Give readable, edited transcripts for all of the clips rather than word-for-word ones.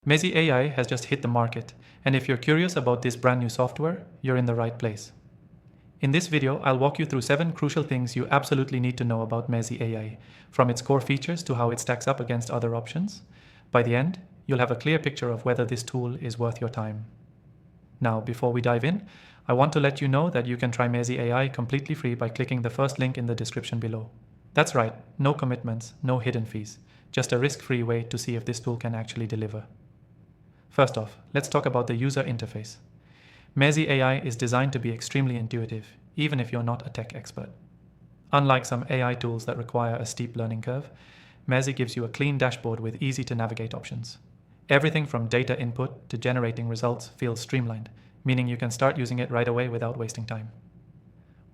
Mezi AI has just hit the market, and if you're curious about this brand new software, you're in the right place. In this video, I'll walk you through 7 crucial things you absolutely need to know about Mezi AI, from its core features to how it stacks up against other options. By the end, you'll have a clear picture of whether this tool is worth your time. Now, before we dive in, I want to let you know that you can try Mezi AI completely free by clicking the first link in the description below. That's right, no commitments, no hidden fees, just a risk-free way to see if this tool can actually deliver. First off, let's talk about the user interface. Mezi AI is designed to be extremely intuitive, even if you're not a tech expert. Unlike some AI tools that require a steep learning curve, Mezi gives you a clean dashboard with easy-to-navigate options. Everything from data input to generating results feels streamlined, meaning you can start using it right away without wasting time.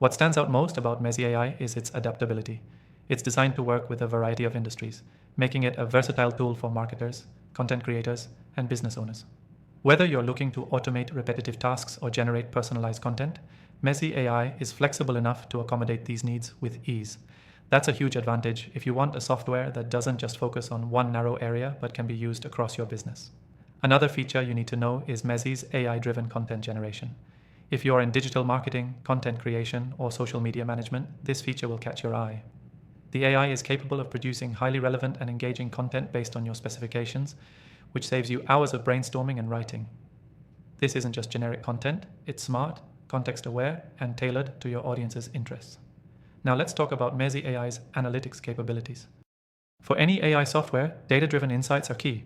What stands out most about Mezi AI is its adaptability. It's designed to work with a variety of industries, making it a versatile tool for marketers, content creators, and business owners. Whether you're looking to automate repetitive tasks or generate personalized content, Mezi AI is flexible enough to accommodate these needs with ease. That's a huge advantage if you want a software that doesn't just focus on one narrow area but can be used across your business. Another feature you need to know is Mezi's AI-driven content generation. If you're in digital marketing, content creation, or social media management, this feature will catch your eye. The AI is capable of producing highly relevant and engaging content based on your specifications, which saves you hours of brainstorming and writing. This isn't just generic content, it's smart, context-aware, and tailored to your audience's interests. Now let's talk about Mezi AI's analytics capabilities. For any AI software, data-driven insights are key.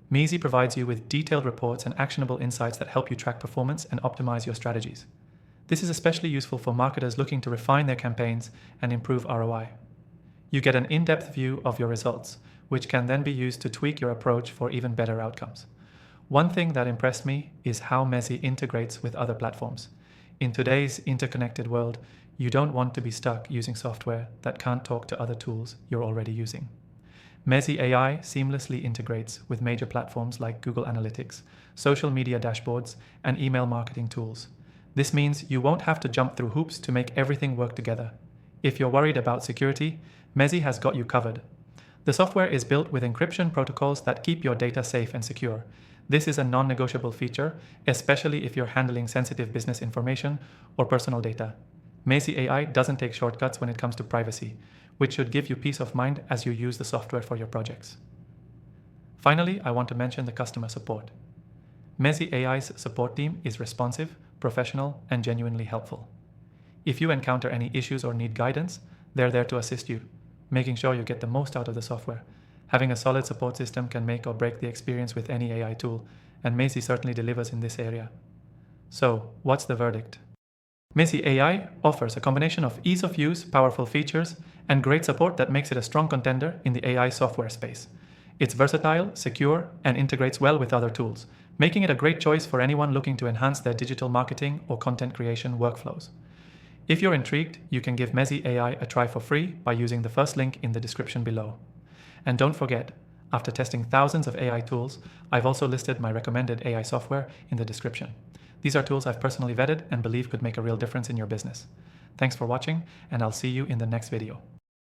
Mezi provides you with detailed reports and actionable insights that help you track performance and optimize your strategies. This is especially useful for marketers looking to refine their campaigns and improve ROI. You get an in-depth view of your results, which can then be used to tweak your approach for even better outcomes. One thing that impressed me is how Mezi integrates with other platforms. In today's interconnected world, you don't want to be stuck using software that can't talk to other tools you're already using. Mezi AI seamlessly integrates with major platforms like Google Analytics, social media dashboards, and email marketing tools. This means you won't have to jump through hoops to make everything work together. If you're worried about security, Mezi has got you covered. The software is built with encryption protocols that keep your data safe and secure. This is a non-negotiable feature, especially if you're handling sensitive business information or personal data. Mezi AI doesn't take shortcuts when it comes to privacy, which should give you peace of mind as you use the software for your projects. Finally, I want to mention the customer support. Mezi AI's support team is responsive, professional, and genuinely helpful. If you encounter any issues or need guidance, they're there to assist you, making sure you get the most out of the software. Having a solid support system can make or break the experience with any AI tool, and Mezi certainly delivers in this area. So, what's the verdict? Mezi AI offers a combination of ease of use, powerful features, and great support that makes it a strong contender in the AI software space. It's versatile, secure, and integrates well with other tools, making it a great choice for anyone looking to enhance their digital marketing or content creation workflows. If you're intrigued, you can give Mezi AI a try for free by using the first link in the description below. And don't forget, after testing thousands of AI tools, I've also listed my recommended AI software in the description. These are tools I've personally vetted and believe could make a real difference in your business. Thanks for watching, and I'll see you in the next video.